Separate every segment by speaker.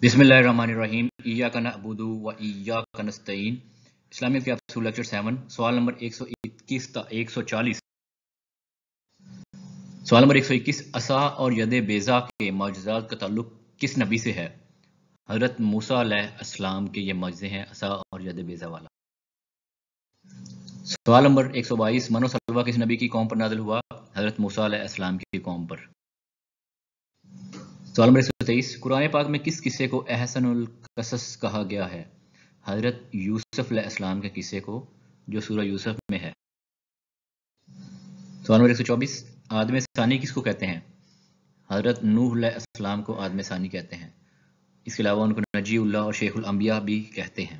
Speaker 1: बिस्मिल्लाहिर्रहमानिर्रहीम इय्याका नअबुदु व इय्याका नस्तईन। Islamic capsule lecture 7 सवाल नंबर 121 ता 140। सवाल नंबर 121 असा और यद बेज़ा के मौजज़ात का ताल्लुक किस नबी से है? हज़रत मूसा अलैहिस्सलाम के ये मौजज़े हैं असा और यद बेज़ा वाला। सवाल नंबर 122 मनो सलवा किस नबी की कौम पर नाज़िल हुआ? हज़रत मूसा अलैहिस्सलाम की कौम पर। सवाल नंबर 123 कुरान पाक में किस किस्से को अहसनुल कसस कहा गया है? हज़रत यूसुफ अलैहिस्सलाम के किस्से को जो सूरह यूसुफ में है। सवाल नंबर 124 आदम सानी किसको कहते हैं? हज़रत नूह अलैहिस्सलाम को आदम सानी कहते हैं। इसके अलावा उनको नजीउल्लाह और शेखुल अंबिया भी कहते हैं।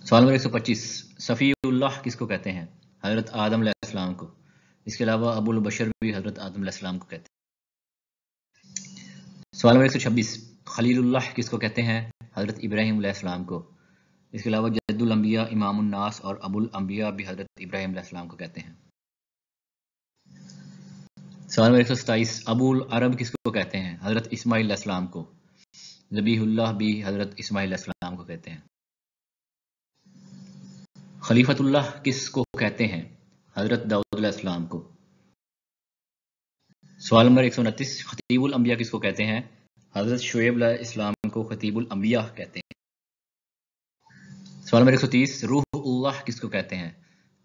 Speaker 1: सवाल नंबर 125 सफ़ीउल्लाह किसको कहते हैं? हज़रत आदम अलैहिस्सलाम को। इसके अलावा अबुल बशर भी हज़रत आदम अलैहिस्सलाम को कहते हैं। सवाल नंबर 126 खलीलुल्लाह किसको कहते हैं? हज़रत इब्राहीम अलैहिस्सलाम को। इसके अलावा जद्दुल अंबिया इमामुन नास और अबुल अंबिया भी हज़रत इब्राहीम अलैहिस्सलाम को कहते हैं। सवाल नंबर 127 अबुल अरब किसको कहते हैं? हज़रत इस्माइल अलैहिस्सलाम को। ज़बीहुल्लाह भी हज़रत इस्माइल अलैहिस्सलाम को कहते हैं। खलीफतुल्लाह किसको कहते हैं? हज़रत दाऊद अलैहिस्सलाम को। सवाल नंबर 129 खतीबुल अंबिया किसको कहते हैं? हज़रत शुएब अलैहिस्सलाम को खतीबुल अंबिया कहते हैं। सवाल नंबर 130 रूहुल्लाह किसको कहते हैं?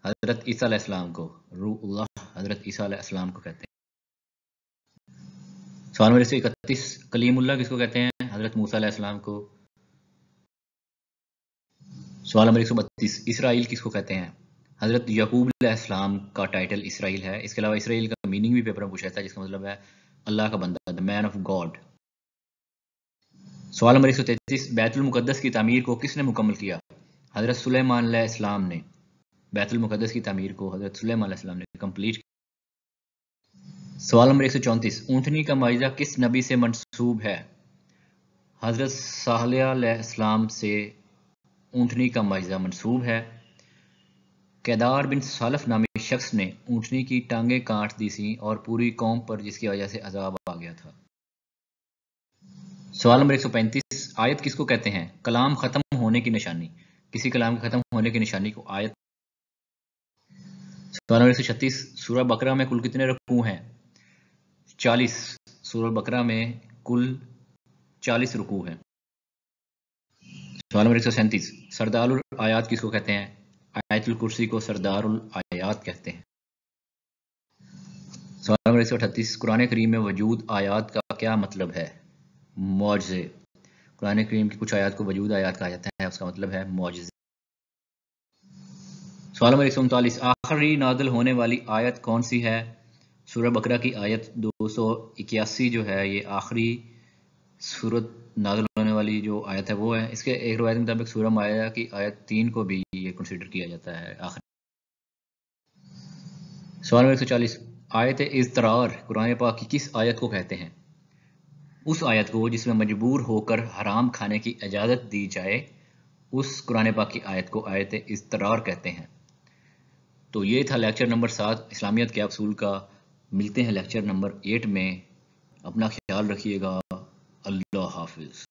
Speaker 1: हज़रत ईसा अलैहिस्सलाम को। रूहुल्लाह हज़रत ईसा अलैहिस्सलाम को कहते हैं। सवाल नंबर 131 कलीमुल्लाह किसको कहते हैं? हज़रत मूसा अलैहिस्सलाम को। सवाल नंबर 132 इसराइल किसको कहते हैं? हज़रत याकूब अलैहिस्सलाम का टाइटल इसराइल है। इसके अलावा इसराइल का मीनिंग भी पेपर में पूछा था जिसका मतलब है अल्लाह का बंदा, द मैन ऑफ गॉड। सवाल नंबर 133 बैतुल मुक़द्दस की तामीर को किसने मुकम्मल किया? हज़रत सुलेमान अलैहिस्सलाम ने। बैतुल मुक़द्दस की तामीर को हज़रत सुलेमान अलैहिस्सलाम ने कंप्लीट किया। सवाल नंबर 134 ऊँटनी का माइज़ा किस नबी से मंसूब है? हज़रत सालेह अलैहिस्सलाम से ऊँटनी का माइज़ा मंसूब है। केदार बिन सालफ नामी शख्स ने ऊँटनी की टांगें काट दी थीं और पूरी कौम पर जिसकी वजह से अजाब आ गया था। सवाल नंबर 135 आयत किसको कहते हैं? कलाम खत्म होने की निशानी। किसी कलाम के खत्म होने की निशानी को आयत। सवाल नंबर 136 सूरह बकरा में कुल कितने रुकू हैं? 40। सूरह बकरा में कुल 40 रुकू हैं। सवाल नंबर 137 सरदारुल आयात किसको कहते हैं? आयतुल कुर्सी को सरदारुल आयात कहते हैं। सवाल नंबर 138 कुरान करीम में वजूद आयात का क्या मतलब है? मौजज़े। कुरान करीम की कुछ आयात को वजूद आयात कहा जाता है, उसका मतलब है मौजज़े। सवाल नंबर 139 आखिरी नाज़िल होने वाली आयत कौन सी है? सूरह बकरा की आयत 281 जो है ये आखिरी सूरत नाज़िल होने वाली जो आयत है वो है। इसके एक रवायत के मुताबिक सूरह माइदा की आयत 3 को भी ये कंसीडर किया जाता है आखिरी। सवाल नंबर 140 आयत इज़्तिरार कुरान पाक की किस आयत को कहते हैं? उस आयत को जिसमें मजबूर होकर हराम खाने की इजाज़त दी जाए उस कुरान पाक की आयत को आयत इज़्तिरार कहते हैं। तो ये था लेक्चर नंबर 7 इस्लामियत कैप्सूल का। मिलते हैं लेक्चर नंबर 8 में। अपना ख्याल रखिएगा। अल्लाह हाफिज़।